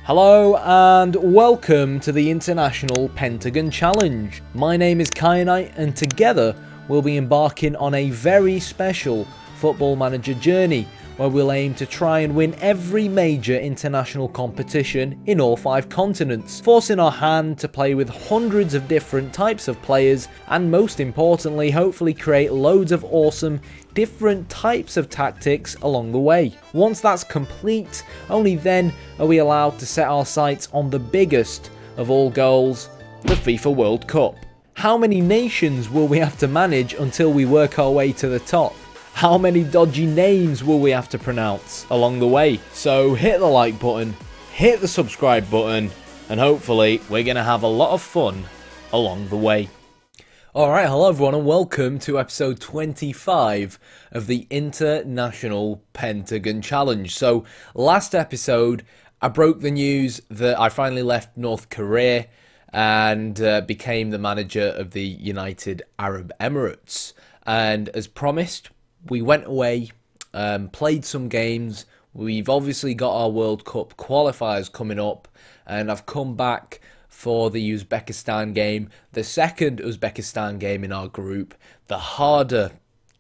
Hello and welcome to the International Pentagon Challenge. My name is Kyanite and together we'll be embarking on a very special Football Manager journey where we'll aim to try and win every major international competition in all 5 continents, forcing our hand to play with hundreds of different types of players and most importantly hopefully create loads of awesome different types of tactics along the way. Once that's complete, only then are we allowed to set our sights on the biggest of all goals, the FIFA World Cup. How many nations will we have to manage until we work our way to the top? How many dodgy names will we have to pronounce along the way? So hit the like button, hit the subscribe button, and hopefully we're going to have a lot of fun along the way. Alright, hello everyone and welcome to episode 25 of the International Pentagon Challenge. So last episode I broke the news that I finally left North Korea and became the manager of the United Arab Emirates. And as promised, we went away, played some games. We've obviously got our World Cup qualifiers coming up, and I've come back for the Uzbekistan game, the second Uzbekistan game in our group, the harder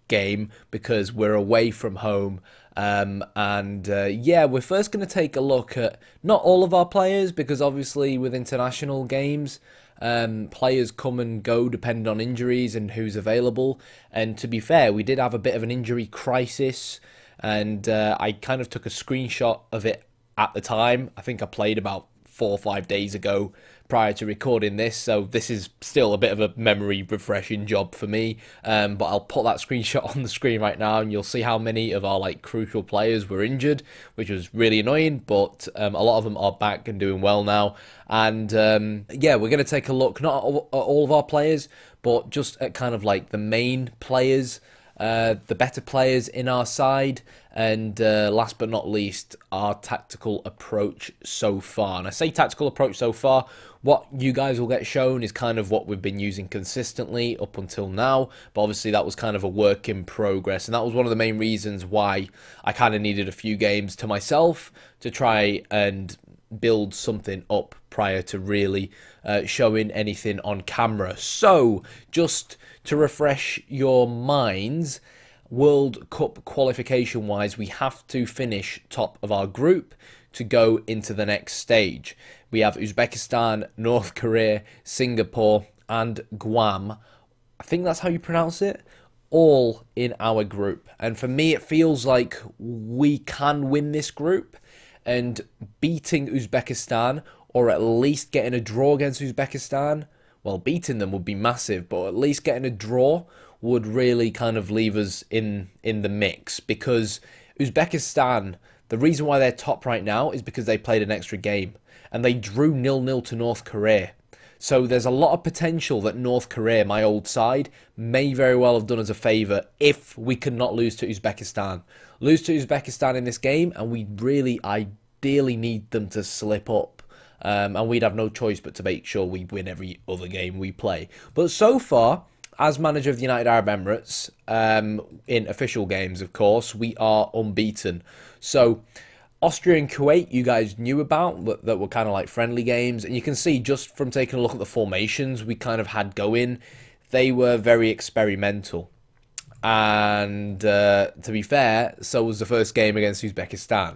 game because we're away from home. Yeah, we're first going to take a look at not all of our players because obviously with international games, players come and go depending on injuries and who's available. And to be fair, we did have a bit of an injury crisis, and I kind of took a screenshot of it at the time. I think I played about 4 or 5 days ago prior to recording this, so this is still a bit of a memory refreshing job for me, but I'll put that screenshot on the screen right now and you'll see how many of our crucial players were injured, which was really annoying, but a lot of them are back and doing well now. And yeah, we're going to take a look not at all of our players, but just at kind of the main players, the better players in our side, and last but not least, our tactical approach so far. And I say tactical approach so far, what you guys will get shown is kind of what we've been using consistently up until now, but obviously that was kind of a work in progress, and that was one of the main reasons why I kind of needed a few games to myself to try and build something up prior to really showing anything on camera. So just to refresh your minds, World Cup qualification wise, we have to finish top of our group to go into the next stage. We have Uzbekistan, North Korea, Singapore and Guam, I think that's how you pronounce it, all in our group. And for me it feels like we can win this group, and beating Uzbekistan, or at least getting a draw against Uzbekistan, well, beating them would be massive, but at least getting a draw would really kind of leave us in the mix, because Uzbekistan, the reason why they're top right now is because they played an extra game and they drew 0-0 to North Korea. So there's a lot of potential that North Korea, my old side, may very well have done us a favour if we could not lose to Uzbekistan. Lose to Uzbekistan in this game and we really ideally need them to slip up. And we'd have no choice but to make sure we win every other game we play. But so far, as manager of the United Arab Emirates, in official games, of course, we are unbeaten. So Austria and Kuwait, you guys knew about, that were kind of friendly games. And you can see just from taking a look at the formations we kind of had going, they were very experimental. And to be fair, so was the first game against Uzbekistan,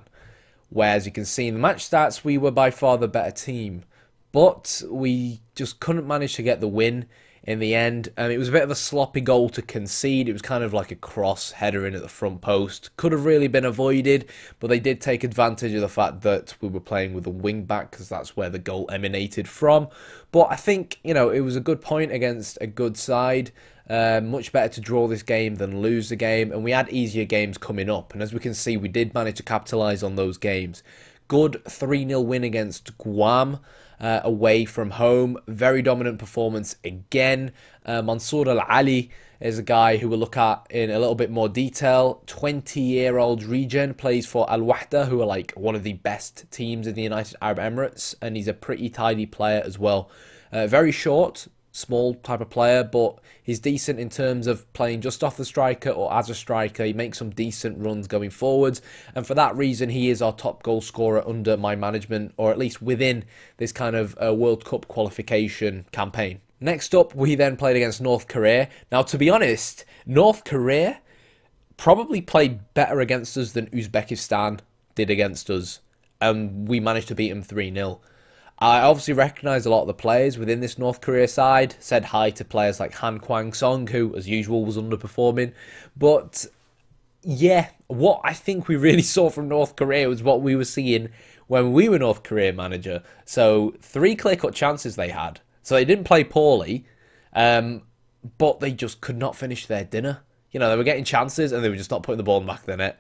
where, as you can see in the match stats, we were by far the better team. But we just couldn't manage to get the win in the end. It was a bit of a sloppy goal to concede. It was kind of like a cross header in at the front post. Could have really been avoided, but they did take advantage of the fact that we were playing with a wing back, because that's where the goal emanated from. But I think, it was a good point against a good side. Much better to draw this game than lose the game, and we had easier games coming up, and as we can see, we did manage to capitalise on those games. Good 3-0 win against Guam away from home. Very dominant performance again. Mansour Al-Ali is a guy who we'll look at in a little bit more detail. 20-year-old regen, plays for Al-Wahda, who are one of the best teams in the United Arab Emirates, and he's a pretty tidy player as well. Very short, small type of player, but he's decent in terms of playing just off the striker or as a striker. He makes some decent runs going forwards, and for that reason he is our top goal scorer under my management, or at least within this kind of World Cup qualification campaign. Next up, we then played against North Korea. Now, to be honest, North Korea probably played better against us than Uzbekistan did against us, and we managed to beat them 3-0. I obviously recognise a lot of the players within this North Korea side, said hi to players like Han Kwang-song, who, as usual, was underperforming. But, yeah, what I think we really saw from North Korea was what we were seeing when we were North Korea manager. So, 3 clear-cut chances they had. So, they didn't play poorly, but they just could not finish their dinner. You know, they were getting chances and they were just not putting the ball in the back of the net.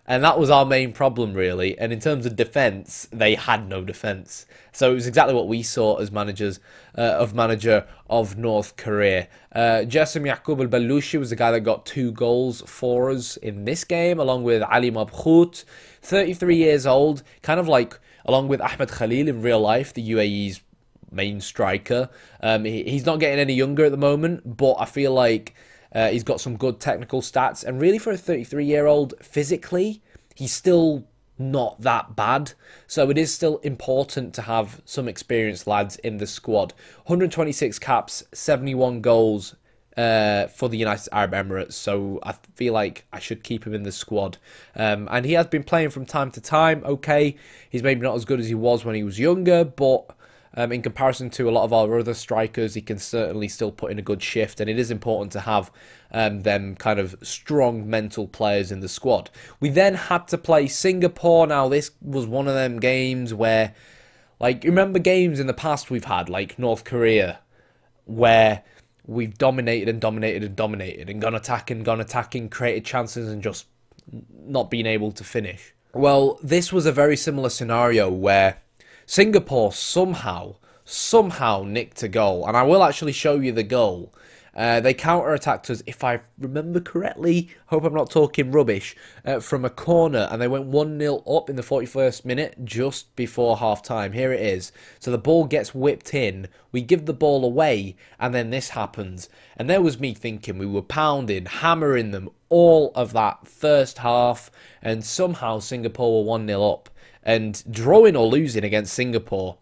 And that was our main problem, really. And in terms of defence, they had no defence. So it was exactly what we saw as manager of North Korea. Jassim Yaqub al-Balushi was the guy that got 2 goals for us in this game, along with Ali Mabhout, 33 years old, kind of like, along with Ahmed Khalil in real life, the UAE's main striker. He's not getting any younger at the moment, but I feel like he's got some good technical stats, and really for a 33-year-old, physically, he's still not that bad. So it is still important to have some experienced lads in the squad. 126 caps, 71 goals for the United Arab Emirates, so I feel like I should keep him in the squad. And he has been playing from time to time. Okay, he's maybe not as good as he was when he was younger, but in comparison to a lot of our other strikers, he can certainly still put in a good shift, and it is important to have them kind of strong mental players in the squad. We then had to play Singapore. Now, this was one of them games where, like, you remember games in the past we've had, like North Korea, where we've dominated and dominated and dominated and gone attacking, created chances and just not been able to finish. Well, this was a very similar scenario where Singapore somehow nicked a goal, and I will actually show you the goal. They counter-attacked us, if I remember correctly, hope I'm not talking rubbish, from a corner, and they went 1-0 up in the 41st minute, just before half-time. Here it is. So the ball gets whipped in, we give the ball away, and then this happens. And there was me thinking we were pounding, hammering them all of that first half, and somehow Singapore were 1-0 up. And drawing or losing against Singapore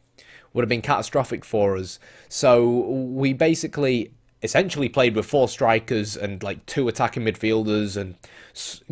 would have been catastrophic for us. So we essentially played with 4 strikers and like 2 attacking midfielders and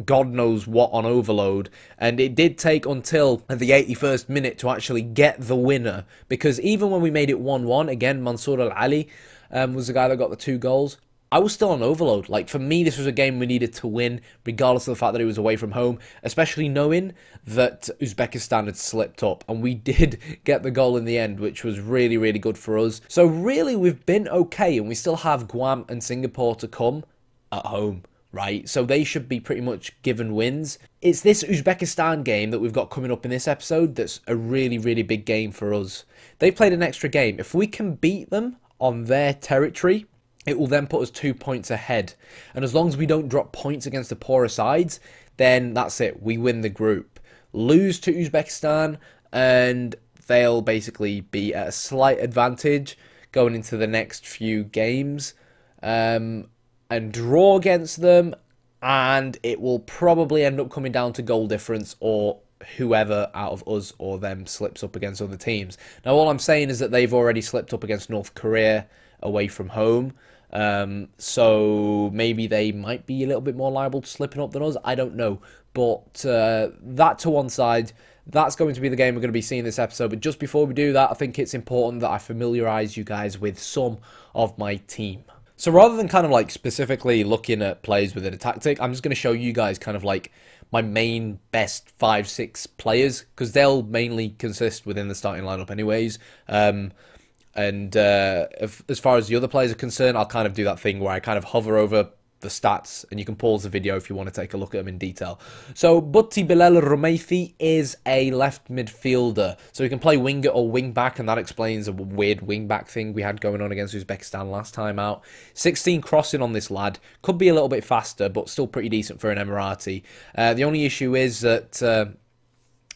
God knows what on overload. And it did take until the 81st minute to actually get the winner. Because even when we made it 1-1, again, Mansour Al-Ali was the guy that got the 2 goals. I was still on overload. Like, for me, this was a game we needed to win, regardless of the fact that it was away from home, especially knowing that Uzbekistan had slipped up, and we did get the goal in the end, which was really, really good for us. So really, we've been okay, and we still have Guam and Singapore to come at home, right? So they should be pretty much given wins. It's this Uzbekistan game that we've got coming up in this episode that's a really, really big game for us. They've played an extra game. If we can beat them on their territory, it will then put us 2 points ahead. And as long as we don't drop points against the poorer sides, then that's it. We win the group. Lose to Uzbekistan, and they'll basically be at a slight advantage going into the next few games. And draw against them, and it will probably end up coming down to goal difference, or whoever out of us or them slips up against other teams. Now, all I'm saying is that they've already slipped up against North Korea away from home. So maybe they might be a little bit more liable to slipping up than us. I don't know. But that to one side, that's going to be the game we're going to be seeing this episode. But just before we do that, I think it's important that I familiarise you guys with some of my team. So rather than kind of like specifically looking at plays within a tactic, I'm just going to show you guys kind of like my main best 5-6 players, because they'll mainly consist within the starting lineup anyways. And as far as the other players are concerned, I'll kind of do that thing where I kind of hover over the stats, and you can pause the video if you want to take a look at them in detail. So Butti Bilal Rumaithi is a left midfielder, so he can play winger or wing back, and that explains a weird wing back thing we had going on against Uzbekistan last time out. 16 crossing on this lad, could be a little bit faster, but still pretty decent for an Emirati. The only issue is that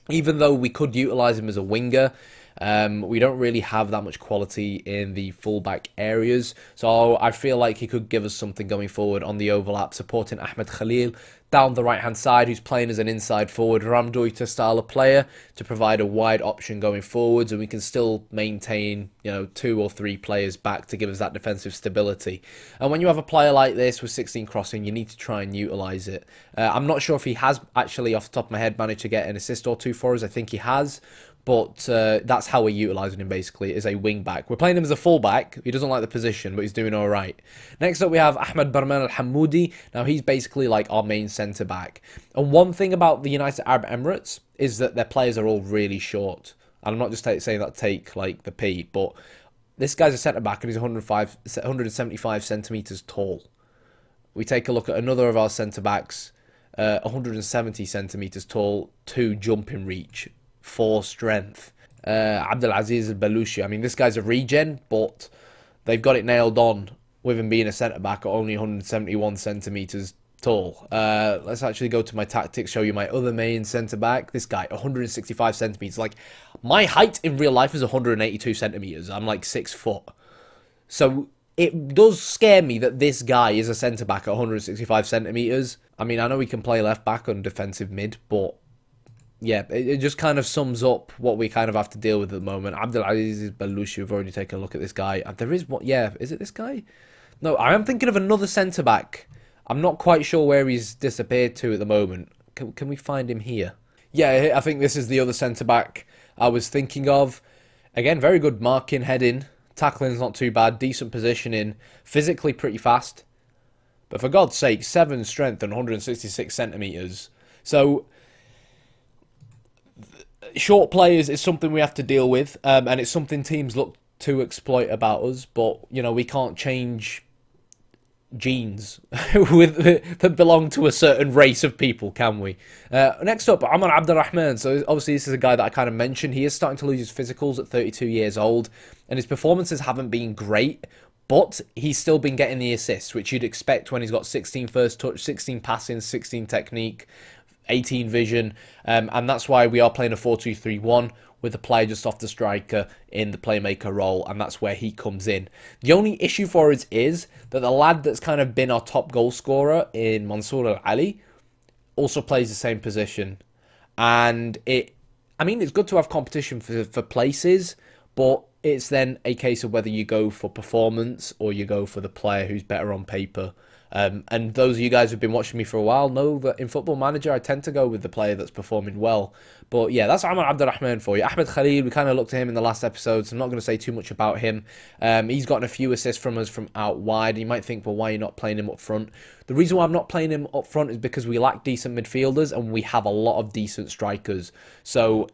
Even though we could utilise him as a winger, we don't really have that much quality in the fullback areas. So I feel like he could give us something going forward on the overlap, supporting Ahmed Khalil down the right-hand side, who's playing as an inside forward, Ramdoita style of player, to provide a wide option going forwards, and we can still maintain, 2 or 3 players back to give us that defensive stability. And when you have a player like this with 16 crossing, you need to try and utilise it. I'm not sure if he has actually, off the top of my head, managed to get an assist or 2 for us. I think he has. But that's how we're utilising him, basically, as a wing-back. We're playing him as a full-back. He doesn't like the position, but he's doing all right. Next up, we have Ahmed Barman Al-Hamoudi. Now, he's basically like our main centre-back. And one thing about the United Arab Emirates is that their players are all really short. And I'm not just saying that to take, like, the P, but this guy's a centre-back and he's 175 centimetres tall. We take a look at another of our centre-backs, 170 centimetres tall, 2 jumping reach. 4 strength. Abdelaziz Al-Balouchi. I mean, this guy's a regen, but they've got it nailed on with him being a centre-back at only 171 centimetres tall. Let's actually go to my tactics, show you my other main centre-back. This guy, 165 centimetres. Like, my height in real life is 182 centimetres. I'm like 6 foot. So it does scare me that this guy is a centre-back at 165 centimetres. I mean, I know he can play left-back on defensive mid, but yeah, it just kind of sums up what we kind of have to deal with at the moment. Abdelaziz Balouchi, we've already taken a look at this guy. And there is what, yeah, is it this guy? No, I am thinking of another centre-back. I'm not quite sure where he's disappeared to at the moment. Can we find him here? Yeah, I think this is the other centre-back I was thinking of. Again, very good marking, heading. Tackling's not too bad. Decent positioning. Physically pretty fast. But for God's sake, 7 strength and 166 centimetres. So short players is something we have to deal with, and it's something teams look to exploit about us, but, we can't change genes that belong to a certain race of people, can we? Next up, Amar Abdurrahman. So obviously this is a guy that I kind of mentioned. He is starting to lose his physicals at 32 years old, and his performances haven't been great, but he's still been getting the assists, which you'd expect when he's got 16 first touch, 16 passing, 16 technique, 18 vision, and that's why we are playing a 4-2-3-1 with the player just off the striker in the playmaker role, and that's where he comes in. The only issue for us is that the lad that's kind of been our top goal scorer in Mansour Al-Ali also plays the same position, and it's good to have competition for places, but it's then a case of whether you go for performance or you go for the player who's better on paper. And those of you guys who've been watching me for a while know that in Football Manager I tend to go with the player that's performing well. But yeah, that's Amar Abdurrahman for you. Ahmed Khalil, we kind of looked at him in the last episode, so I'm not going to say too much about him. He's gotten a few assists from us from out wide. You might think, well, why are you not playing him up front? The reason why I'm not playing him up front is because we lack decent midfielders and we have a lot of decent strikers. So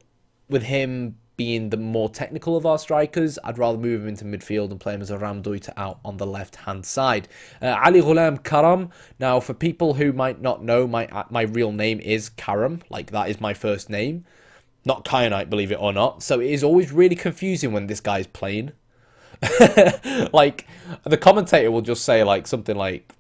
with him being the more technical of our strikers, I'd rather move him into midfield and play him as a Ramdoita out on the left-hand side. Ali Ghulam Karam. Now, for people who might not know, my real name is Karam. Like, that is my first name. Not Kyanite, believe it or not. So it is always really confusing when this guy's playing. Like, the commentator will just say, like, something like,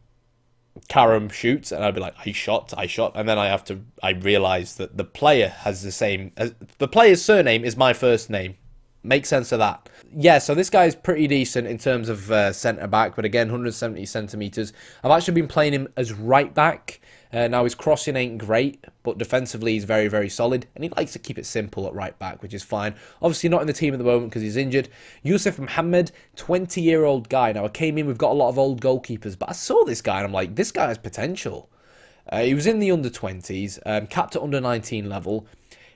Karam shoots, and I'd be like, I shot, and then I realise that the player has the player's surname is my first name. Make sense of that. Yeah, so this guy is pretty decent in terms of centre-back, but again, 170 centimetres. I've actually been playing him as right-back. Now, his crossing ain't great, but defensively he's very, very solid, and he likes to keep it simple at right-back, which is fine. Obviously not in the team at the moment because he's injured. Yusuf Mohammed, 20-year-old guy. Now, I came in, we've got a lot of old goalkeepers, but I saw this guy, and I'm like, this guy has potential. He was in the under-20s, capped at under-19 level.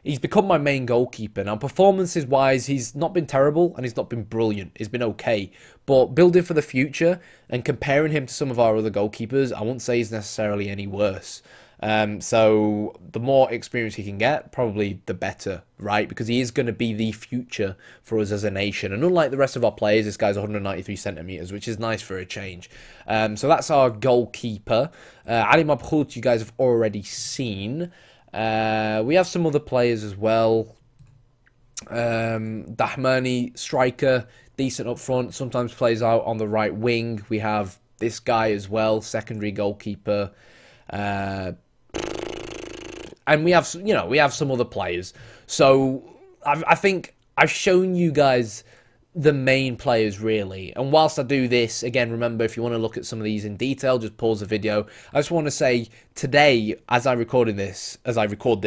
He's become my main goalkeeper. Now, performances-wise, he's not been terrible and he's not been brilliant. He's been okay. But building for the future and comparing him to some of our other goalkeepers, I wouldn't say he's necessarily any worse. So the more experience he can get, probably the better, right? Because he is going to be the future for us as a nation. And unlike the rest of our players, this guy's 193 centimetres, which is nice for a change. So that's our goalkeeper. Ali Mabhout, you guys have already seen. We have some other players as well. Dahmani, striker, decent up front, sometimes plays out on the right wing. We have this guy as well, secondary goalkeeper. And we have, we have some other players. So I think I've shown you guys the main players really. And whilst I do this, again, remember, if you want to look at some of these in detail, just pause the video. I just want to say today, as I record this,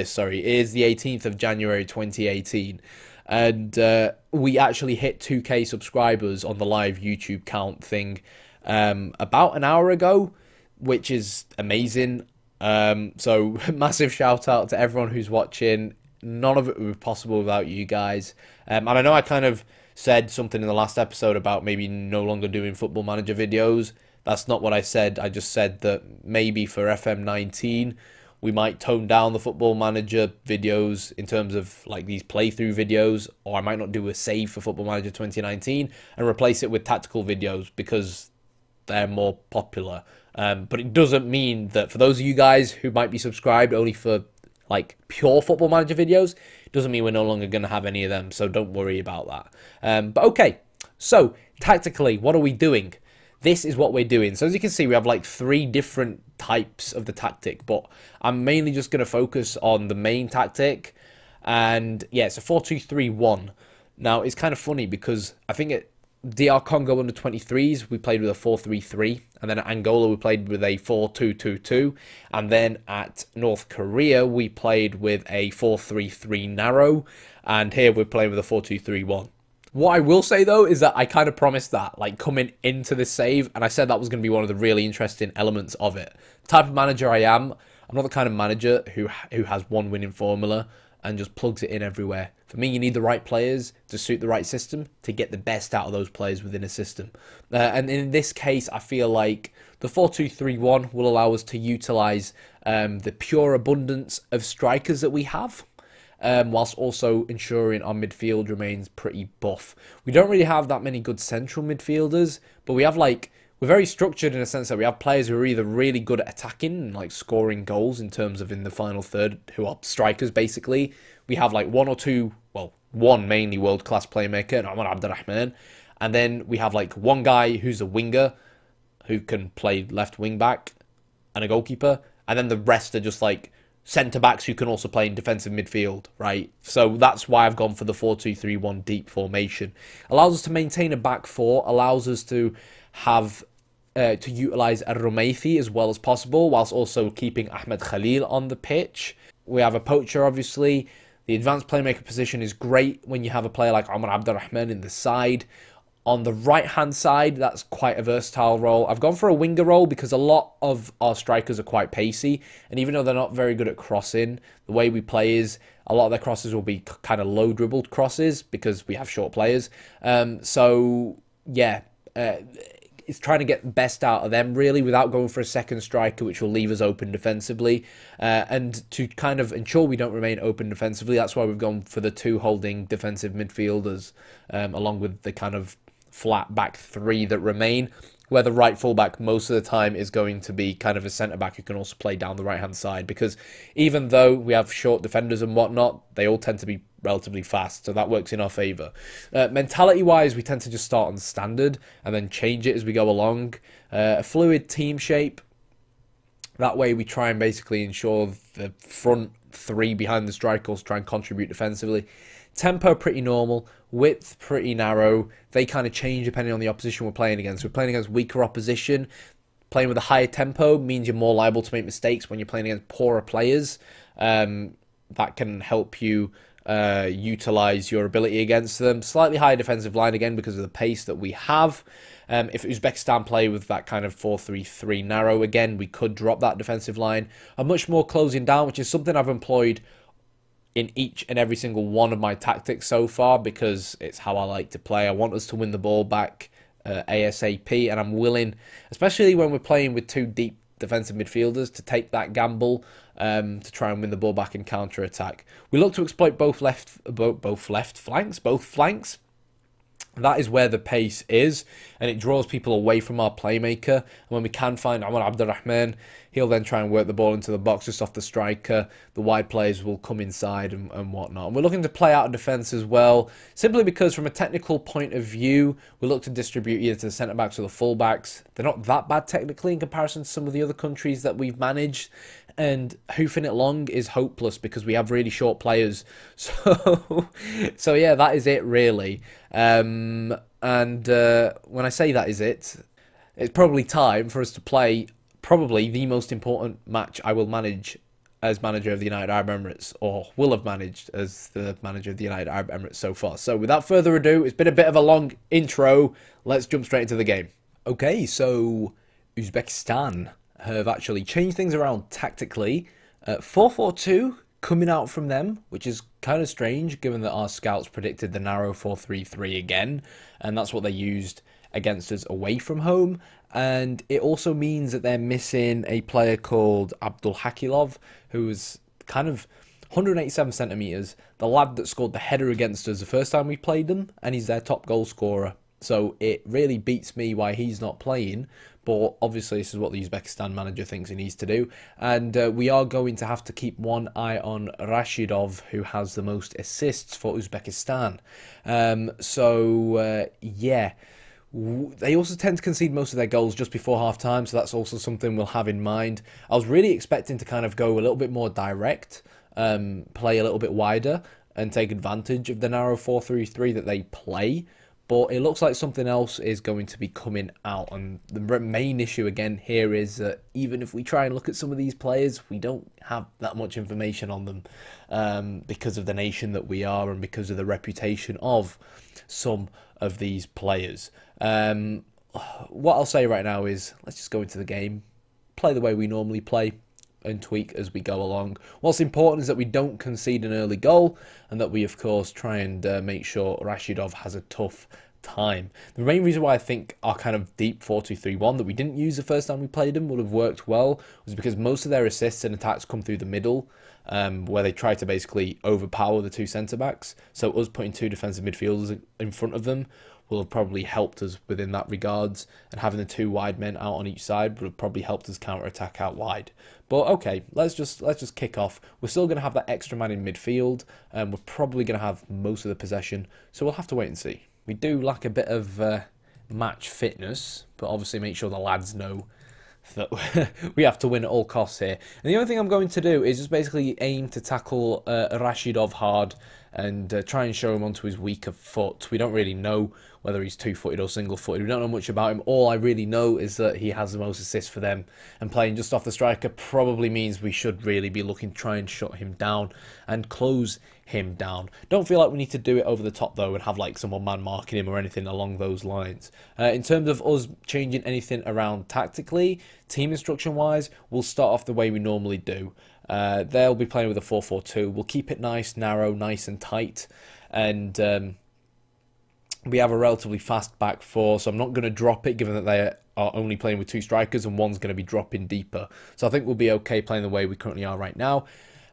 sorry, is the 18th of January 2018. And we actually hit 2K subscribers on the live YouTube count thing about an hour ago, which is amazing. So massive shout out to everyone who's watching. None of it would be possible without you guys. And I know I kind of said something in the last episode about maybe no longer doing Football Manager videos. That's not what I said. I just said that maybe for FM19 we might tone down the Football Manager videos in terms of like these playthrough videos, or I might not do a save for Football Manager 2019 and replace it with tactical videos because they're more popular. But it doesn't mean that for those of you guys who might be subscribed only for like pure Football Manager videos, it doesn't mean we're no longer going to have any of them, so don't worry about that. But okay, so tactically, what are we doing? This is what we're doing. So as you can see, we have like 3 different types of the tactic, but I'm mainly just going to focus on the main tactic. And yeah, it's a 4-2-3-1. Now, it's kind of funny because I think at DR Congo under 23s, we played with a 4-3-3. And then at Angola, we played with a 4-2-2-2. And then at North Korea, we played with a 4-3-3 narrow. And here we're playing with a 4-2-3-1. What I will say, though, is that I kind of promised that, like, coming into this save, and I said that was going to be one of the really interesting elements of it. The type of manager I am, I'm not the kind of manager who has one winning formula and just plugs it in everywhere. For me, you need the right players to suit the right system to get the best out of those players within a system. And in this case, I feel like the 4-2-3-1 will allow us to utilise the pure abundance of strikers that we have, whilst also ensuring our midfield remains pretty buff. We don't really have that many good central midfielders, but we have we're very structured in a sense that we have players who are either really good at attacking and like scoring goals in terms of in the final third, who are strikers basically. We have like one or two, well, one mainly world-class playmaker, Omar Abdurrahman, and then we have like one guy who's a winger who can play left wing back and a goalkeeper, and then the rest are just like centre-backs who can also play in defensive midfield, right? So that's why I've gone for the 4-2-3-1 deep formation. Allows us to maintain a back four, allows us to have to utilise Al-Rumaithi as well as possible, whilst also keeping Ahmed Khalil on the pitch. We have a poacher, obviously. The advanced playmaker position is great when you have a player like Omar Abdurrahman in the side. On the right-hand side, that's quite a versatile role. I've gone for a winger role because a lot of our strikers are quite pacey. And even though they're not very good at crossing, the way we play is a lot of their crosses will be kind of low dribbled crosses because we have short players. So, yeah, it's trying to get the best out of them, really, without going for a second striker, which will leave us open defensively. And to kind of ensure we don't remain open defensively, that's why we've gone for the 2 holding defensive midfielders, along with the kind of flat back 3 that remain, where the right fullback most of the time is going to be kind of a centre-back who can also play down the right-hand side, because even though we have short defenders and whatnot, they all tend to be relatively fast, so that works in our favour. Mentality-wise, we tend to just start on standard and then change it as we go along. A fluid team shape. That way we try and basically ensure the front 3 behind the strikers try and contribute defensively. Tempo pretty normal, width pretty narrow. They kind of change depending on the opposition we're playing against. We're playing against weaker opposition. Playing with a higher tempo means you're more liable to make mistakes when you're playing against poorer players. That can help you utilise your ability against them. Slightly higher defensive line again because of the pace that we have. If Uzbekistan play with that kind of 4-3-3 narrow again, we could drop that defensive line. A much more closing down, which is something I've employed in each and every single one of my tactics so far because it's how I like to play. I want us to win the ball back ASAP, and I'm willing, especially when we're playing with 2 deep defensive midfielders, to take that gamble to try and win the ball back and counter attack. We look to exploit both flanks. That is where the pace is, and it draws people away from our playmaker. And when we can find Omar Abdurrahman, he'll then try and work the ball into the box just off the striker. The wide players will come inside and whatnot. And we're looking to play out of defence as well, simply because from a technical point of view, we look to distribute either to the centre-backs or the full-backs. They're not that bad technically in comparison to some of the other countries that we've managed. And hoofing it long is hopeless because we have really short players. So yeah, that is it really. And when I say that is it, it's probably time for us to play probably the most important match I will manage as manager of the United Arab Emirates, or will have managed as the manager of the United Arab Emirates so far. So without further ado, it's been a bit of a long intro. Let's jump straight into the game. Okay, so Uzbekistan have actually changed things around tactically. 4-4-2 coming out from them, which is kind of strange given that our scouts predicted the narrow 4-3-3 again, and that's what they used against us away from home. And it also means that they're missing a player called Abdul Hakilov, who was kind of 187 centimetres, the lad that scored the header against us the first time we played them, and he's their top goal scorer. So it really beats me why he's not playing, but obviously this is what the Uzbekistan manager thinks he needs to do. And we are going to have to keep one eye on Rashidov, who has the most assists for Uzbekistan. Yeah. They also tend to concede most of their goals just before half-time, so that's also something we'll have in mind. I was really expecting to kind of go a little bit more direct, play a little bit wider, and take advantage of the narrow 4-3-3 that they play. But it looks like something else is going to be coming out. And the main issue again here is that even if we try and look at some of these players, we don't have that much information on them because of the nation that we are and because of the reputation of some of these players. What I'll say right now is let's just go into the game, play the way we normally play, and tweak as we go along. What's important is that we don't concede an early goal, and that we of course try and make sure Rashidov has a tough time. The main reason why I think our kind of deep 4-2-3-1 that we didn't use the first time we played them would have worked well was because most of their assists and attacks come through the middle, where they try to basically overpower the two centre-backs. So us putting two defensive midfielders in front of them will have probably helped us within that regards, and having the two wide men out on each side would have probably helped us counter-attack out wide. But okay, let's just kick off. We're still going to have that extra man in midfield, and we're probably going to have most of the possession, so we'll have to wait and see. We do lack a bit of match fitness, but obviously make sure the lads know that we have to win at all costs here. And the only thing I'm going to do is just basically aim to tackle Rashidov hard and try and show him onto his weaker foot. We don't really know whether he's two-footed or single-footed. We don't know much about him. All I really know is that he has the most assists for them, and playing just off the striker probably means we should really be looking to try and shut him down and close him down. Don't feel like we need to do it over the top though and have like someone man marking him or anything along those lines. In terms of us changing anything around tactically, team instruction wise, we'll start off the way we normally do. They'll be playing with a 4-4-2. We'll keep it nice, narrow, nice and tight, and we have a relatively fast back four, so I'm not going to drop it given that they are only playing with two strikers and one's going to be dropping deeper. So I think we'll be okay playing the way we currently are right now,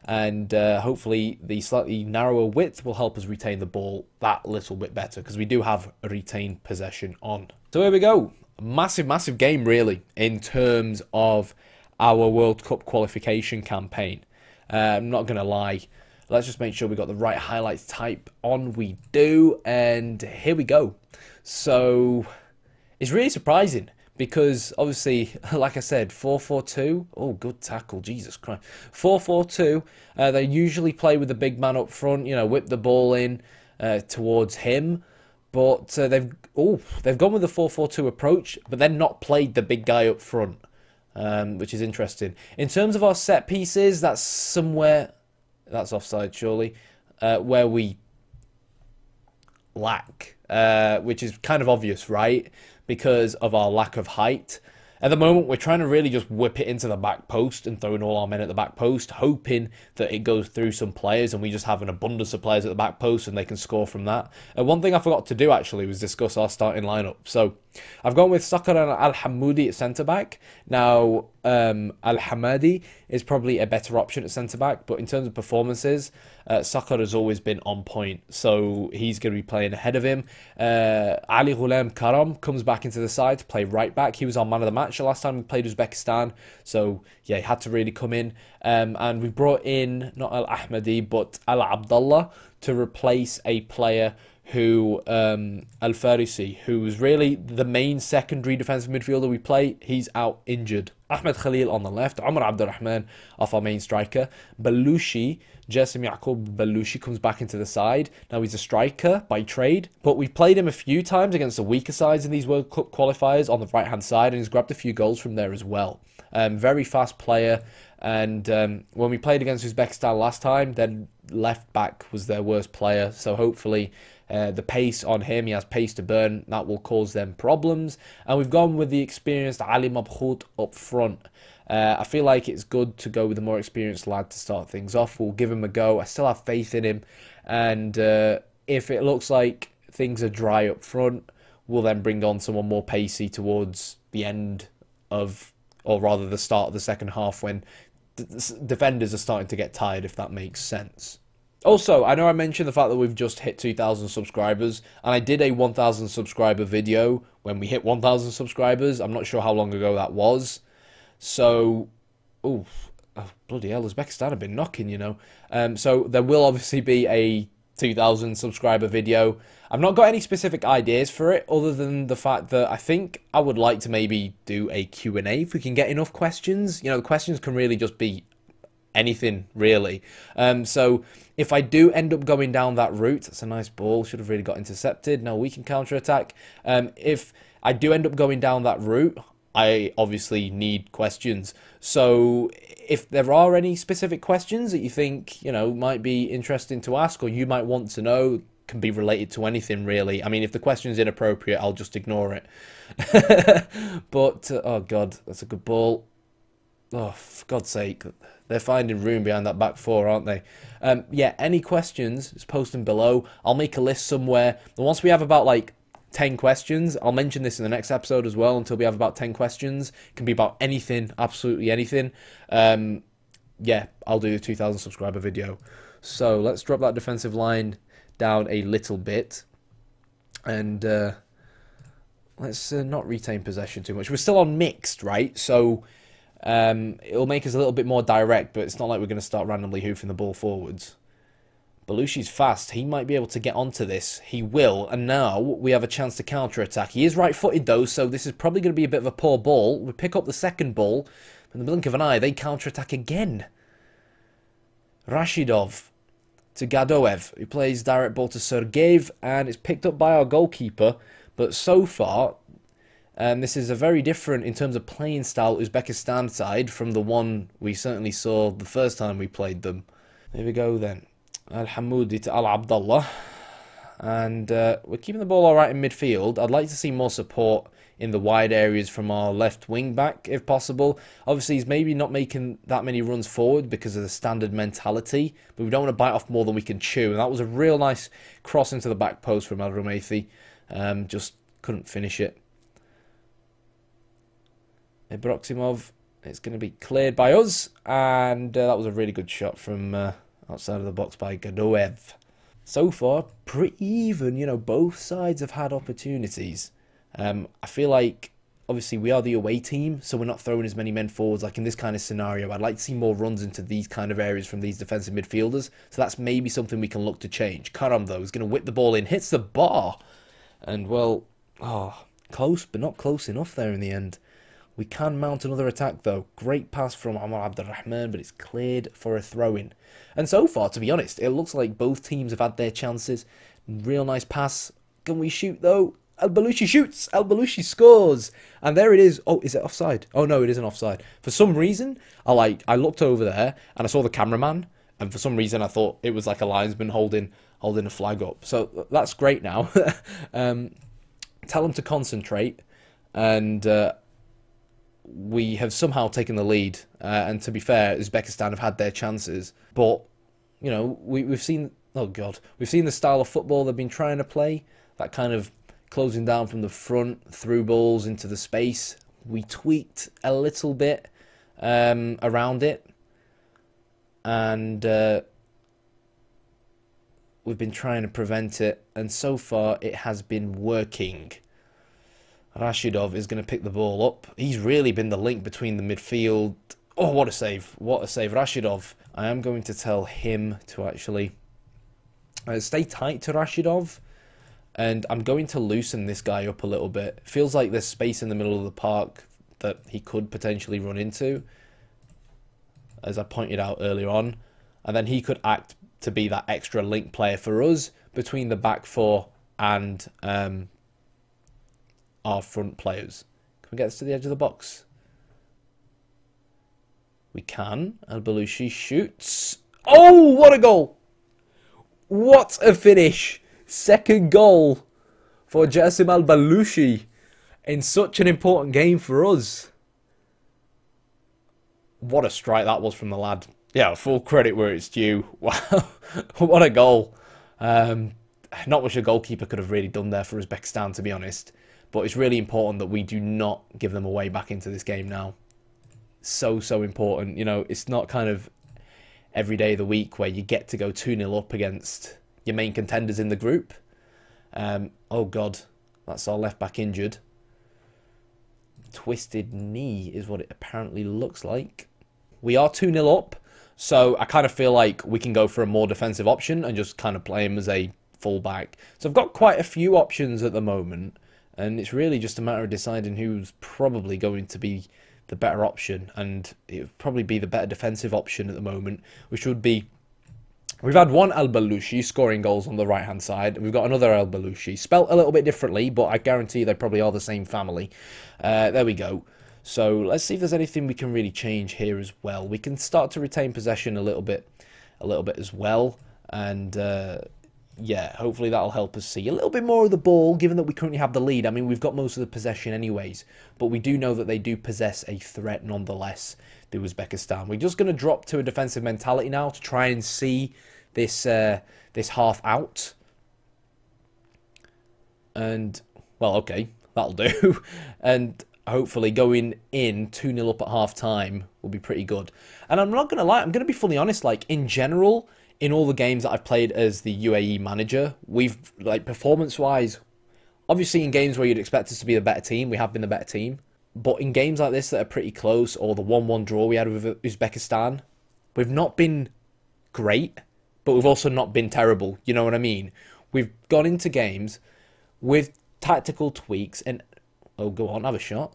and hopefully the slightly narrower width will help us retain the ball that little bit better because we do have retained possession on. So here we go. Massive game really in terms of our World Cup qualification campaign. I'm not going to lie. Let's just make sure we got the right highlights type on. We do, and here we go. So it's really surprising because obviously, like I said, 4-4-2. Oh, good tackle, Jesus Christ. 4-4-2. They usually play with the big man up front. You know, whip the ball in towards him. But they've gone with the 4-4-2 approach, but then not played the big guy up front, which is interesting. In terms of our set pieces, that's somewhere. That's offside, surely, where we lack, which is kind of obvious, right? Because of our lack of height. At the moment, we're trying to really just whip it into the back post and throwing all our men at the back post, hoping that it goes through some players and we just have an abundance of players at the back post and they can score from that. One thing I forgot to do, actually, was discuss our starting lineup. So I've gone with Sakar and Al-Hamoudi at centre-back. Now, Al-Hamadi is probably a better option at centre-back, but in terms of performances, Sakar has always been on point, so he's going to be playing ahead of him. Ali Ghulam Karam comes back into the side to play right-back. He was our man of the match the last time we played Uzbekistan, so yeah, he had to really come in. And we brought in not Al Ahmadi but Al Abdullah to replace a player who Al Farisi, who was really the main secondary defensive midfielder we play. He's out injured. Ahmed Khalil on the left, Omar Abdurrahman off our main striker. Balushi, Jasim Yaqub Balushi comes back into the side. Now he's a striker by trade, but we've played him a few times against the weaker sides in these World Cup qualifiers on the right hand side, and he's grabbed a few goals from there as well. Very fast player, and when we played against Uzbekistan last time, then left back was their worst player, so hopefully the pace on him, he has pace to burn, that will cause them problems. And we've gone with the experienced Ali Mabhout up front. I feel like it's good to go with a more experienced lad to start things off. We'll give him a go. I still have faith in him, and if it looks like things are dry up front, we'll then bring on someone more pacey towards the end of, or rather the start of the second half, when defenders are starting to get tired, if that makes sense. Also, I know I mentioned the fact that we've just hit 2,000 subscribers, and I did a 1,000 subscriber video when we hit 1,000 subscribers. I'm not sure how long ago that was. So, oh, bloody hell, Uzbekistan have been knocking, you know. So there will obviously be a 2,000 subscriber video. I've not got any specific ideas for it, other than the fact that I think I would like to maybe do a Q&A if we can get enough questions. You know, the questions can really just be anything, really. So if I do end up going down that route, that's a nice ball, should have really got intercepted. Now we can counter-attack. If I do end up going down that route, I obviously need questions. So if there are any specific questions that you think, you know, might be interesting to ask, or you might want to know, can be related to anything, really. I mean, if the question's inappropriate, I'll just ignore it. But, oh God, that's a good ball. Oh, for God's sake. They're finding room behind that back four, aren't they? Yeah, any questions, just post them below. I'll make a list somewhere. And once we have about, like, 10 questions, I'll mention this in the next episode as well, until we have about 10 questions. It can be about anything, absolutely anything. Yeah, I'll do a 2,000 subscriber video. So, let's drop that defensive line down a little bit. And let's not retain possession too much. We're still on mixed, right? So it'll make us a little bit more direct, but it's not like we're going to start randomly hoofing the ball forwards. Belushi's fast. He might be able to get onto this. He will. And now we have a chance to counter-attack. He is right-footed, though, so this is probably going to be a bit of a poor ball. We pick up the second ball. In the blink of an eye, they counter-attack again. Rashidov to Gadoev, who plays direct ball to Sergeyev, and it's picked up by our goalkeeper. But so far, this is a very different, in terms of playing style, Uzbekistan side from the one we certainly saw the first time we played them. There we go then. Al-Hamoudi to Al-Abdullah. And we're keeping the ball alright in midfield. I'd like to see more support in the wide areas from our left wing back, if possible. Obviously, he's maybe not making that many runs forward because of the standard mentality, but we don't want to bite off more than we can chew. And that was a real nice cross into the back post from Al Rumaythi. Just couldn't finish it. Ibroximov, it's going to be cleared by us, and that was a really good shot from outside of the box by Gadoev. So far, pretty even, you know, both sides have had opportunities. I feel like, obviously, we are the away team, so we're not throwing as many men forwards like in this kind of scenario. I'd like to see more runs into these kind of areas from these defensive midfielders, so that's maybe something we can look to change. Karam, though, is going to whip the ball in, hits the bar, and, well, close, but not close enough there in the end. We can mount another attack, though. Great pass from Omar Abdurrahman, but it's cleared for a throw-in. And so far, to be honest, it looks like both teams have had their chances. Real nice pass. Can we shoot, though? Al-Balushi shoots. Al-Balushi scores. And there it is. Oh, is it offside? Oh, no, it isn't offside. For some reason, I looked over there, and I saw the cameraman, and for some reason, I thought it was like a linesman holding a flag up. So that's great now. Tell them to concentrate, and we have somehow taken the lead, and to be fair, Uzbekistan have had their chances, but you know, we've seen, oh God, we've seen the style of football they've been trying to play, that kind of closing down from the front, through balls into the space. We tweaked a little bit around it, and we've been trying to prevent it, and so far it has been working. Rashidov is going to pick the ball up. He's really been the link between the midfield. Oh, what a save. What a save. Rashidov. I am going to tell him to actually stay tight to Rashidov. And I'm going to loosen this guy up a little bit. Feels like there's space in the middle of the park that he could potentially run into, as I pointed out earlier on. And then he could act to be that extra link player for us between the back four and our front players. Can we get this to the edge of the box? We can. Al-Balushi shoots. Oh, what a goal! What a finish! Second goal for Jassim Al-Balushi in such an important game for us. What a strike that was from the lad. Yeah, full credit where it's due. Wow, what a goal. Not much a goalkeeper could have really done there for Uzbekistan, to be honest. But it's really important that we do not give them a way back into this game now. So important. You know, it's not kind of every day of the week where you get to go 2-0 up against your main contenders in the group. Oh, God. That's our left back injured. Twisted knee is what it apparently looks like. We are 2-0 up. So I kind of feel like we can go for a more defensive option and just kind of play him as a fullback. So I've got quite a few options at the moment. And it's really just a matter of deciding who's probably going to be the better option. And it would probably be the better defensive option at the moment, which would be... We've had one Al-Balushi scoring goals on the right-hand side. And we've got another Al-Balushi, spelt a little bit differently, but I guarantee they probably are the same family. There we go. So let's see if there's anything we can really change here as well. We can start to retain possession a little bit as well. And yeah, hopefully that'll help us see a little bit more of the ball, given that we currently have the lead. I mean, we've got most of the possession anyways, but we do know that they do possess a threat nonetheless, the Uzbekistan. We're just going to drop to a defensive mentality now to try and see this this half out. And, well, okay, that'll do. And hopefully going in 2-0 up at half-time will be pretty good. And I'm not going to lie, I'm going to be fully honest, like, in general, in all the games that I've played as the UAE manager, we've, like, performance-wise, obviously in games where you'd expect us to be the better team, we have been the better team. But in games like this that are pretty close, or the 1-1 draw we had with Uzbekistan, we've not been great, but we've also not been terrible, you know what I mean? We've gone into games with tactical tweaks and... Oh, go on, have a shot.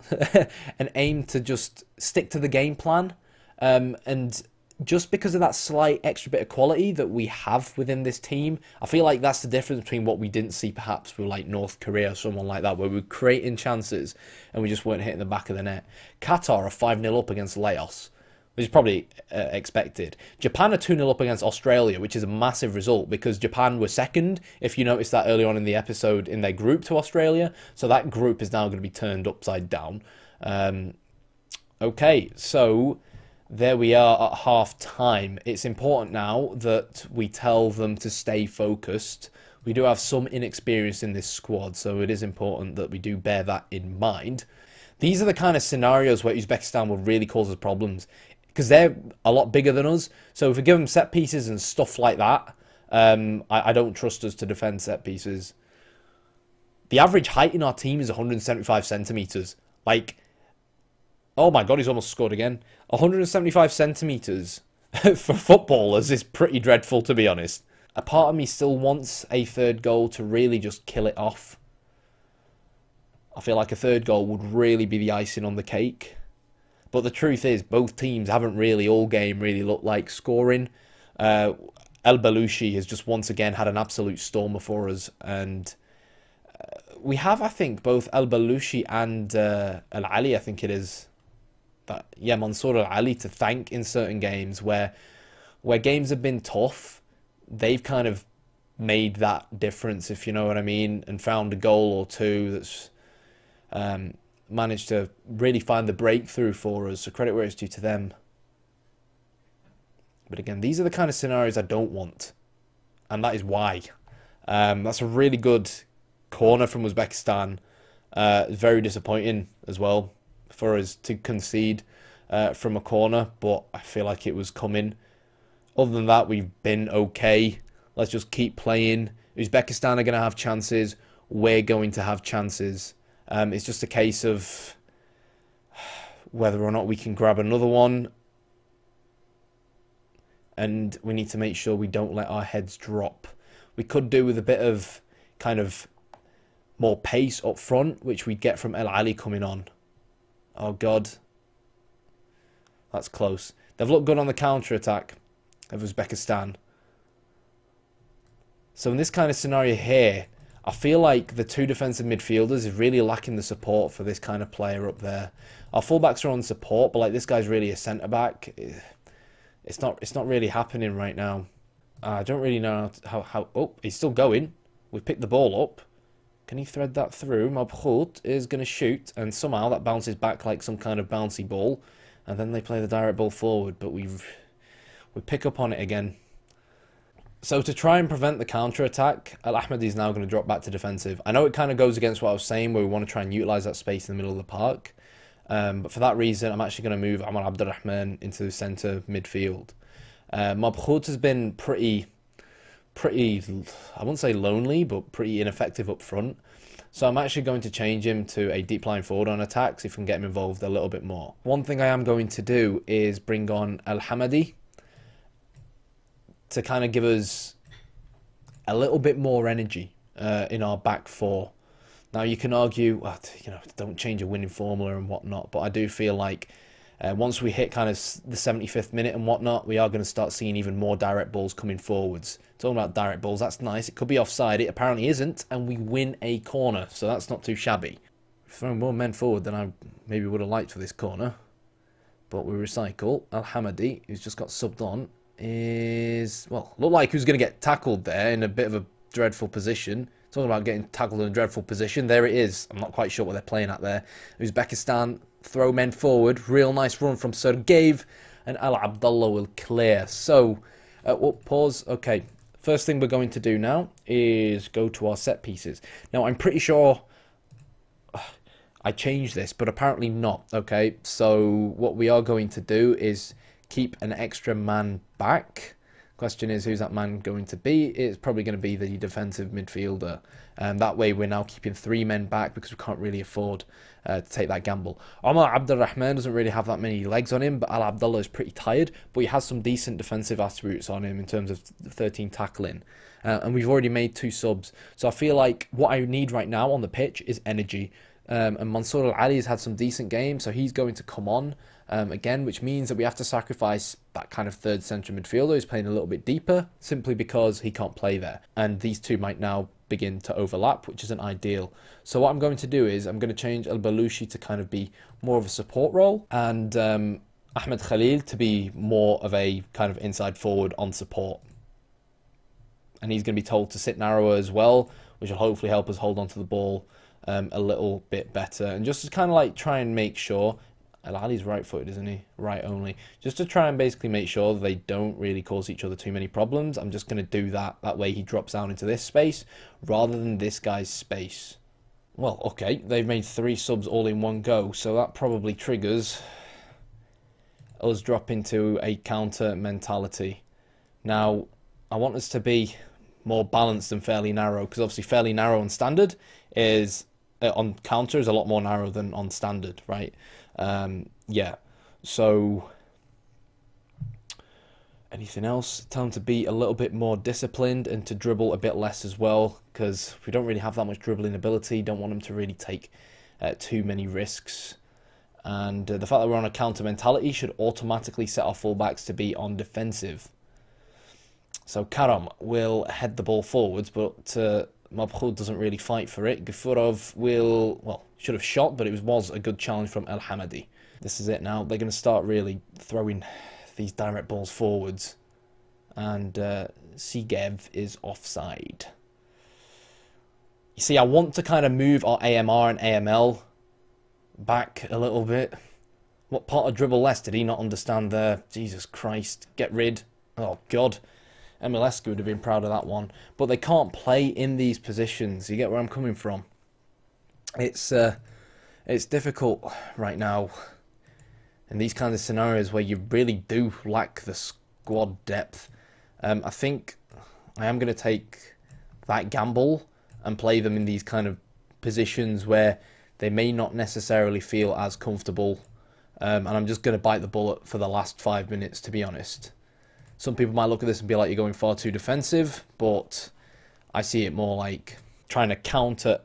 And aim to just stick to the game plan. And just because of that slight extra bit of quality that we have within this team, I feel like that's the difference between what we didn't see perhaps with like North Korea or someone like that, where we were creating chances and we just weren't hitting the back of the net. Qatar are 5-0 up against Laos, which is probably expected. Japan are 2-0 up against Australia, which is a massive result because Japan were second, if you noticed that early on in the episode, in their group to Australia. So that group is now going to be turned upside down. Okay, so there we are at half-time. It's important now that we tell them to stay focused. We do have some inexperience in this squad, so it is important that we do bear that in mind. These are the kind of scenarios where Uzbekistan will really cause us problems, because they're a lot bigger than us. So if we give them set pieces and stuff like that, I don't trust us to defend set pieces. The average height in our team is 175 centimetres. Like, oh my God, he's almost scored again. 175 centimetres for footballers is pretty dreadful, to be honest. A part of me still wants a third goal to really just kill it off. I feel like a third goal would really be the icing on the cake. But the truth is, both teams haven't really all game really looked like scoring. Al-Balushi has just once again had an absolute stormer for us. And we have, I think, both Al-Balushi and Al-Ali, I think it is. But yeah, Mansour Al-Ali to thank in certain games where games have been tough. They've kind of made that difference, if you know what I mean, and found a goal or two that's... managed to really find the breakthrough for us, so credit where it's due to them. But again, these are the kind of scenarios I don't want, and that is why. That's a really good corner from Uzbekistan. Very disappointing as well for us to concede from a corner, but I feel like it was coming. Other than that, we've been okay. Let's just keep playing. Uzbekistan are going to have chances. We're going to have chances. It's just a case of whether or not we can grab another one. and we need to make sure we don't let our heads drop. We could do with a bit of kind of more pace up front, which we'd get from El Ali coming on. Oh God, that's close. They've looked good on the counter-attack of Uzbekistan. So in this kind of scenario here, I feel like the two defensive midfielders is really lacking the support for this kind of player up there. Our fullbacks are on support, but like this guy's really a centre-back. It's not really happening right now. I don't really know how... Oh, he's still going. We've picked the ball up. Can he thread that through? Mabhout is going to shoot, and somehow that bounces back like some kind of bouncy ball. And then they play the direct ball forward, but we pick up on it again. So to try and prevent the counter-attack, Al-Ahmadi is now going to drop back to defensive. I know it kind of goes against what I was saying, where we want to try and utilise that space in the middle of the park. But for that reason, I'm actually going to move Amar Abdurrahman into centre midfield. Mabhout has been pretty, I wouldn't say lonely, but pretty ineffective up front. So I'm actually going to change him to a deep line forward on attacks if we can get him involved a little bit more. One thing I am going to do is bring on Al-Hamadi to kind of give us a little bit more energy in our back four. Now you can argue, well, you know, don't change a winning formula and whatnot, but I do feel like once we hit kind of the 75th minute and whatnot, we are going to start seeing even more direct balls coming forwards. Talking about direct balls, that's nice. It could be offside. It apparently isn't, and we win a corner, so that's not too shabby. Throwing more men forward than I maybe would have liked for this corner, but we recycle. Al-Hamadi, who's just got subbed on, is, well, looked like who's going to get tackled there in a bit of a dreadful position. Talking about getting tackled in a dreadful position, there it is. I'm not quite sure what they're playing at there. Uzbekistan throw men forward. Real nice run from Sergeyev, and Al Abdullah will clear. So, pause. Okay, first thing we're going to do now is go to our set pieces. Now, I'm pretty sure I changed this, but apparently not. Okay, so what we are going to do is keep an extra man back. Question is, who's that man going to be? It's probably going to be the defensive midfielder. That way we're now keeping 3 men back because we can't really afford to take that gamble. Omar Abdurrahman doesn't really have that many legs on him, but Al Abdullah is pretty tired, but he has some decent defensive attributes on him in terms of 13 tackling. And we've already made 2 subs. So I feel like what I need right now on the pitch is energy. And Mansour Al-Ali has had some decent games, so he's going to come on again, which means that we have to sacrifice that kind of third central midfielder who's playing a little bit deeper, simply because he can't play there. And these two might now begin to overlap, which isn't ideal. So what I'm going to do is I'm going to change Al-Balushi to kind of be more of a support role, and Ahmed Khalil to be more of a kind of inside forward on support. And he's going to be told to sit narrower as well, which will hopefully help us hold on to the ball a little bit better. And just to kind of like try and make sure, Al-Ali's right-footed, isn't he? Right only. Just to try and basically make sure that they don't really cause each other too many problems, I'm just going to do that. That way he drops down into this space rather than this guy's space. Well, okay, they've made 3 subs all in one go, so that probably triggers us drop into a counter mentality. Now, I want us to be more balanced than fairly narrow, because obviously fairly narrow on standard is... on counter is a lot more narrow than on standard, right? Yeah, so anything else? Tell them to be a little bit more disciplined and to dribble a bit less as well, because we don't really have that much dribbling ability. Don't want them to really take too many risks. And the fact that we're on a counter mentality should automatically set our fullbacks to be on defensive. So Karam will head the ball forwards, but Mabhout doesn't really fight for it. Gafurov will, well, should have shot, but it was a good challenge from Al-Hamadi. This is it now. They're going to start really throwing these direct balls forwards. And Sergeyev is offside. You see, I want to kind of move our AMR and AML back a little bit. What part of dribble less did he not understand there? Jesus Christ. Get rid. Oh, God. MLS would have been proud of that one. But they can't play in these positions. You get where I'm coming from? It's difficult right now in these kinds of scenarios where you really do lack the squad depth. I think I am going to take that gamble and play them in these kind of positions where they may not necessarily feel as comfortable. And I'm just going to bite the bullet for the last 5 minutes, to be honest. Some people might look at this and be like, you're going far too defensive, but I see it more like trying to counter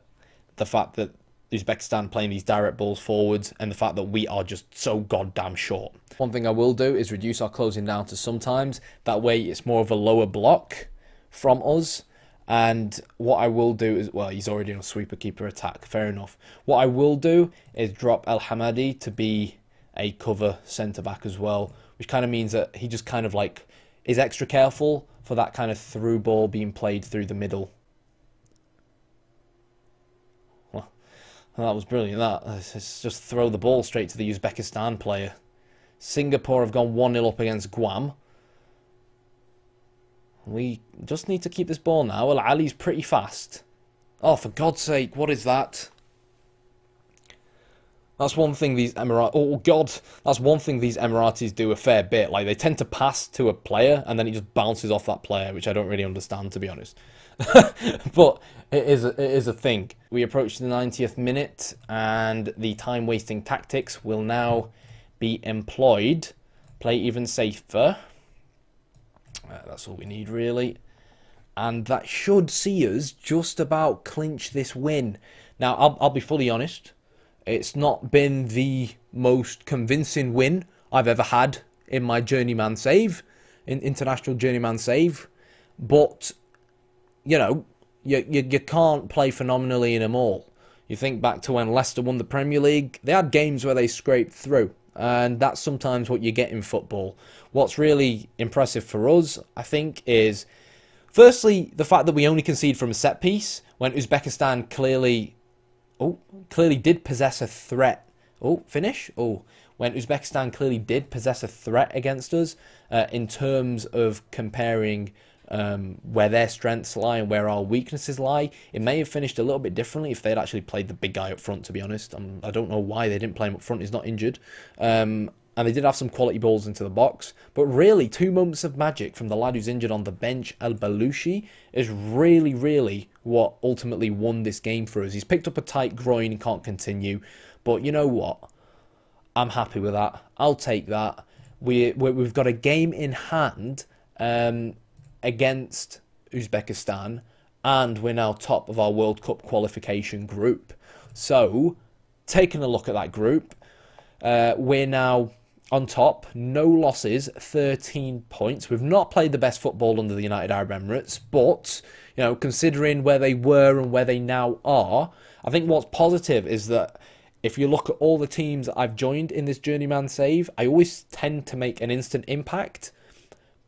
the fact that Uzbekistan playing these direct balls forwards and the fact that we are just so goddamn short. One thing I will do is reduce our closing down to sometimes. That way it's more of a lower block from us. And what I will do is, well, he's already on a sweeper keeper attack, fair enough. What I will do is drop El Hamadi to be a cover centre-back as well, which kind of means that he just kind of like is extra careful for that kind of through ball being played through the middle. Well, that was brilliant, that. Let's just throw the ball straight to the Uzbekistan player. Singapore have gone 1-0 up against Guam. We just need to keep this ball now. Well, Ali's pretty fast. Oh, for God's sake, what is that? That's one thing these Emiratis... Oh, God. That's one thing these Emiratis do a fair bit. Like, they tend to pass to a player, and then he just bounces off that player, which I don't really understand, to be honest. But it is a thing. We approach the 90th minute, and the time-wasting tactics will now be employed. Play even safer. That's all we need, really. And that should see us just about clinch this win. Now, I'll be fully honest. It's not been the most convincing win I've ever had in my journeyman save, in international journeyman save. But, you know, you can't play phenomenally in them all. You think back to when Leicester won the Premier League. They had games where they scraped through. And that's sometimes what you get in football. What's really impressive for us, I think, is firstly the fact that we only concede from a set piece when Uzbekistan clearly did possess a threat. When Uzbekistan clearly did possess a threat against us in terms of comparing where their strengths lie and where our weaknesses lie. It may have finished a little bit differently if they'd actually played the big guy up front, to be honest. I don't know why they didn't play him up front. He's not injured. And they did have some quality balls into the box. But really, 2 moments of magic from the lad who's injured on the bench, El Balouchi, is really, really what ultimately won this game for us. He's picked up a tight groin and can't continue. But you know what? I'm happy with that. I'll take that. We've got a game in hand against Uzbekistan, and we're now top of our World Cup qualification group. So, taking a look at that group, we're now on top, no losses, 13 points. We've not played the best football under the United Arab Emirates, but, you know, considering where they were and where they now are, I think what's positive is that if you look at all the teams that I've joined in this journeyman save, I always tend to make an instant impact.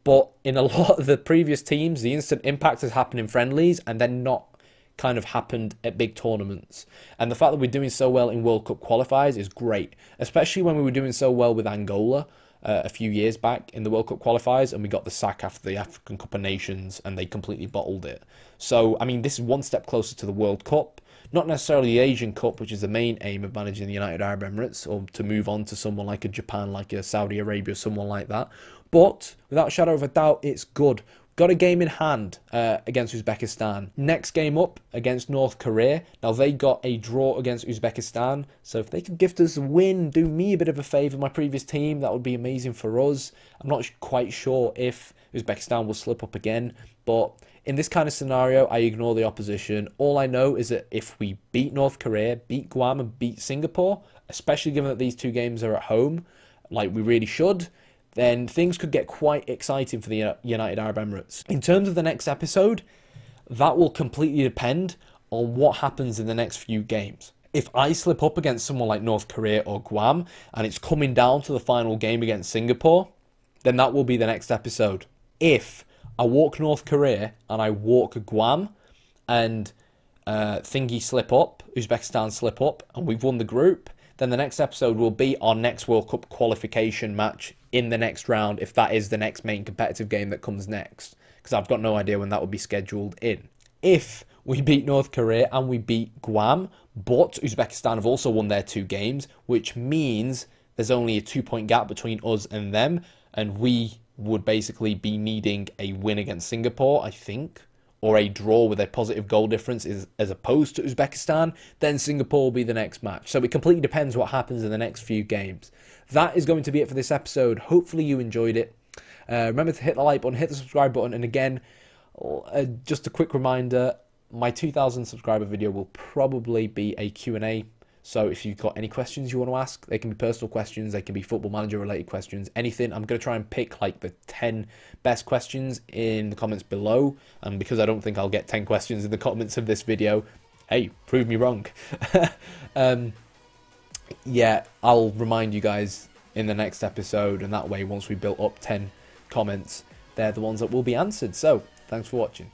But in a lot of the previous teams, the instant impact has happened in friendlies and then not kind of happened at big tournaments. And the fact that we're doing so well in World Cup qualifiers is great, especially when we were doing so well with Angola a few years back in the World Cup qualifiers, and we got the sack after the African Cup of Nations and they completely bottled it. So, I mean, this is one step closer to the World Cup. Not necessarily the Asian Cup, which is the main aim of managing the United Arab Emirates, or to move on to someone like a Japan, like a Saudi Arabia, someone like that. But, without a shadow of a doubt, it's good. Got a game in hand against Uzbekistan. Next game up against North Korea. Now, they got a draw against Uzbekistan. So, if they could gift us a win, do me a bit of a favour, my previous team, that would be amazing for us. I'm not quite sure if Uzbekistan will slip up again. But in this kind of scenario, I ignore the opposition. All I know is that if we beat North Korea, beat Guam, and beat Singapore, especially given that these two games are at home, like we really should, then things could get quite exciting for the United Arab Emirates. In terms of the next episode, that will completely depend on what happens in the next few games. If I slip up against someone like North Korea or Guam, and it's coming down to the final game against Singapore, then that will be the next episode. If I walk North Korea and I walk Guam, and Thingy slip up, Uzbekistan slip up, and we've won the group, then the next episode will be our next World Cup qualification match in the next round, if that is the next main competitive game that comes next, because I've got no idea when that will be scheduled in. If we beat North Korea and we beat Guam, but Uzbekistan have also won their 2 games, which means there's only a 2-point gap between us and them, and we would basically be needing a win against Singapore, I think, or a draw with a positive goal difference as opposed to Uzbekistan, then Singapore will be the next match. So it completely depends what happens in the next few games. That is going to be it for this episode. Hopefully you enjoyed it. Remember to hit the like button, hit the subscribe button, and again, just a quick reminder, my 2,000 subscriber video will probably be a Q&A. So if you've got any questions you want to ask, they can be personal questions, they can be Football Manager related questions, anything. I'm going to try and pick like the 10 best questions in the comments below. And because I don't think I'll get 10 questions in the comments of this video, hey, prove me wrong. Yeah, I'll remind you guys in the next episode, and that way once we built up 10 comments, they're the ones that will be answered. So thanks for watching.